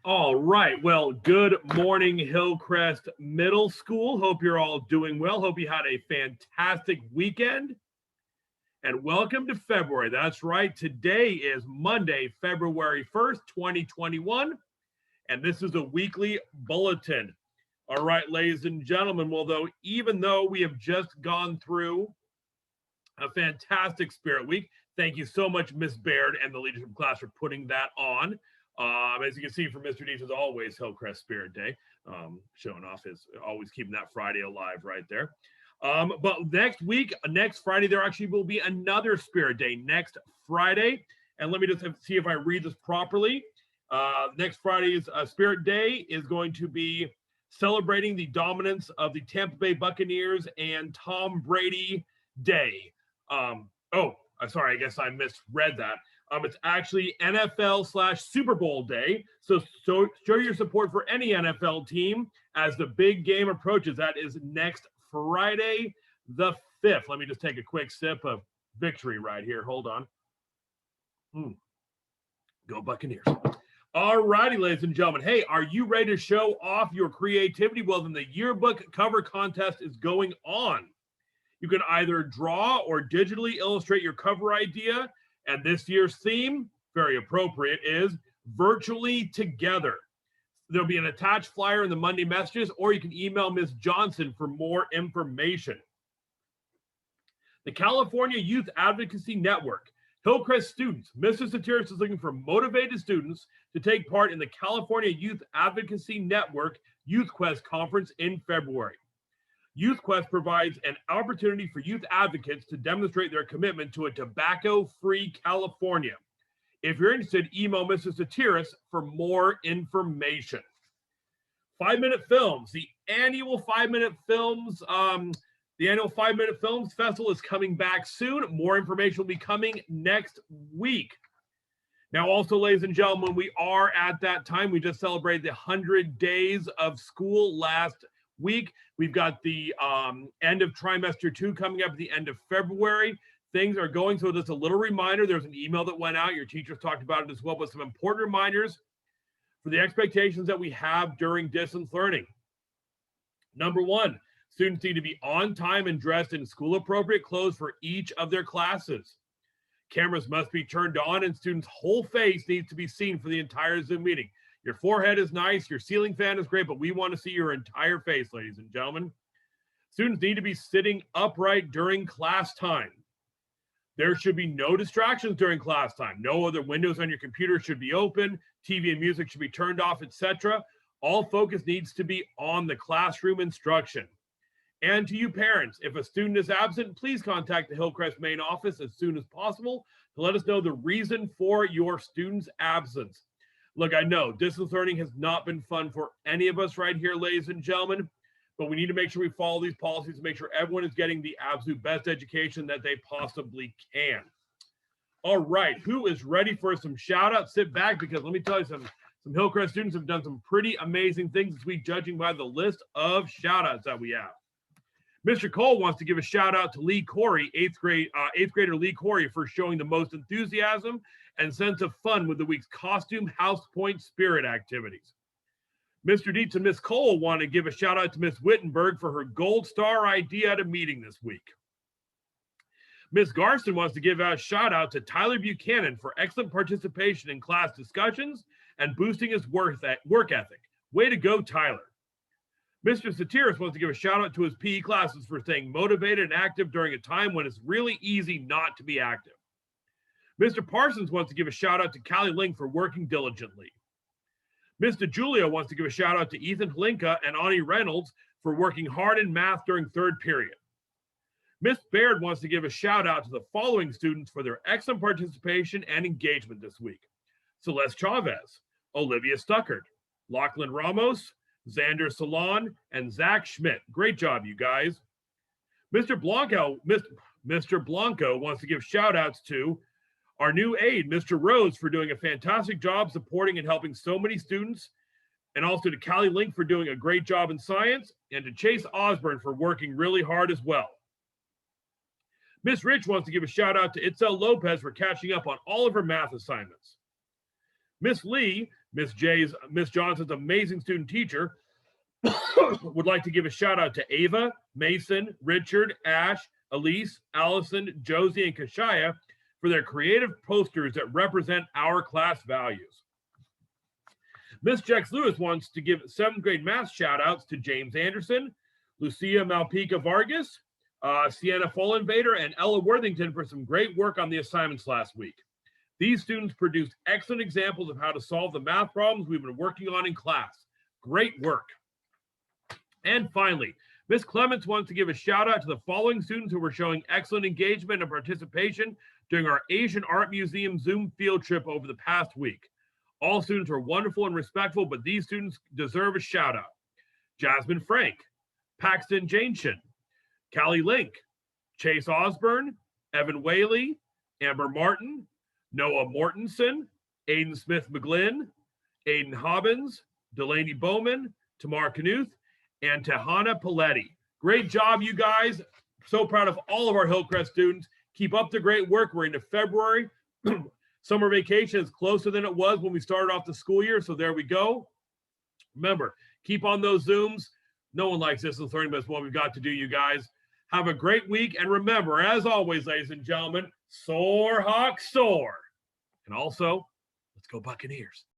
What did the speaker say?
All right. Well, good morning, Hillcrest Middle School. Hope you're all doing well. Hope you had a fantastic weekend. And welcome to February. That's right. Today is Monday, February 1st, 2021. And this is a weekly bulletin. All right, ladies and gentlemen. Well, even though we have just gone through a fantastic Spirit Week, thank you so much, Miss Baird and the leadership class for putting that on. As you can see from Mr. Deach, as always, Hillcrest Spirit Day, showing off his always keeping that Friday alive right there. But next Friday, there actually will be another Spirit Day next Friday. And let me just see if I read this properly. Next Friday's Spirit Day is going to be celebrating the dominance of the Tampa Bay Buccaneers and Tom Brady Day. Sorry, I guess I misread that. It's actually NFL/Super Bowl Day. So show your support for any NFL team as the big game approaches. That is next Friday, the 5th. Let me just take a quick sip of victory right here. Hold on. Go Buccaneers. All righty, ladies and gentlemen. Hey, are you ready to show off your creativity? Well, then the yearbook cover contest is going on. You can either draw or digitally illustrate your cover idea. And this year's theme, very appropriate, is Virtually Together. There'll be an attached flyer in the Monday messages, or you can email Ms. Johnson for more information. The California Youth Advocacy Network. Hillcrest students. Mr. Satiris is looking for motivated students to take part in the California Youth Advocacy Network Youth Quest Conference in February. Youth Quest provides an opportunity for youth advocates to demonstrate their commitment to a tobacco-free California. If you're interested, email Mr. Satiris for more information. 5-Minute Films. The annual 5-Minute Films Festival is coming back soon. More information will be coming next week. Now, also, ladies and gentlemen, we are at that time. We just celebrated the 100 days of school last week. We've got the end of trimester 2 coming up at the end of February. Things are going, so just a little reminder. There's an email that went out. Your teachers talked about it as well, but some important reminders for the expectations that we have during distance learning. Number 1, students need to be on time and dressed in school-appropriate clothes for each of their classes. Cameras must be turned on, and students' whole face needs to be seen for the entire Zoom meeting. Your forehead is nice, your ceiling fan is great, but we want to see your entire face, ladies and gentlemen. Students need to be sitting upright during class time. There should be no distractions during class time. No other windows on your computer should be open. TV and music should be turned off, etc. All focus needs to be on the classroom instruction. And to you parents, if a student is absent, please contact the Hillcrest main office as soon as possible to let us know the reason for your student's absence. Look, I know distance learning has not been fun for any of us right here, ladies and gentlemen, but we need to make sure we follow these policies to make sure everyone is getting the absolute best education that they possibly can. All right, who is ready for some shout outs? Sit back, because let me tell you, some Hillcrest students have done some pretty amazing things this week, judging by the list of shout outs that we have. Mr. Cole wants to give a shout out to Lee Corey, eighth grader Lee Corey, for showing the most enthusiasm and sense of fun with the week's costume house point spirit activities. Mr. Dietz and Miss Cole want to give a shout out to Miss Wittenberg for her gold star idea at a meeting this week. Miss Garston wants to give a shout out to Tyler Buchanan for excellent participation in class discussions and boosting his work ethic. Way to go, Tyler. Mr. Satiris wants to give a shout out to his PE classes for staying motivated and active during a time when it's really easy not to be active. Mr. Parsons wants to give a shout out to Callie Link for working diligently. Mr. Julio wants to give a shout out to Ethan Hlinka and Ani Reynolds for working hard in math during third period. Miss Baird wants to give a shout out to the following students for their excellent participation and engagement this week: Celeste Chavez, Olivia Stuckert, Lachlan Ramos, Xander Salon, and Zach Schmidt. Great job, you guys. Mr. Blanco wants to give shout outs to our new aide, Mr. Rose, for doing a fantastic job supporting and helping so many students, and also to Callie Link for doing a great job in science, and to Chase Osborne for working really hard as well. Miss Rich wants to give a shout out to Itzel Lopez for catching up on all of her math assignments. Miss Lee Miss Johnson's amazing student teacher would like to give a shout out to Ava, Mason, Richard, Ash, Elise, Allison, Josie, and Kashaya for their creative posters that represent our class values. Miss Jex Lewis wants to give 7th grade math shout outs to James Anderson, Lucia Malpica Vargas, Sienna Fullenvader, and Ella Worthington for some great work on the assignments last week. These students produced excellent examples of how to solve the math problems we've been working on in class. Great work. And finally, Ms. Clements wants to give a shout out to the following students who were showing excellent engagement and participation during our Asian Art Museum Zoom field trip over the past week. All students are wonderful and respectful, but these students deserve a shout out. Jasmine Frank, Paxton Janeshin, Callie Link, Chase Osborne, Evan Whaley, Amber Martin, Noah Mortensen, Aiden Smith McGlynn, Aiden Hobbins, Delaney Bowman, Tamar Knuth, and Tahana Paletti. Great job, you guys. So proud of all of our Hillcrest students. Keep up the great work. We're into February. Summer vacation is closer than it was when we started off the school year, so there we go. Remember, keep on those Zooms. No one likes distance learning, but it's what we've got to do, you guys. Have a great week, and remember, as always, ladies and gentlemen, soar, Hawks, soar. And also, let's go Buccaneers.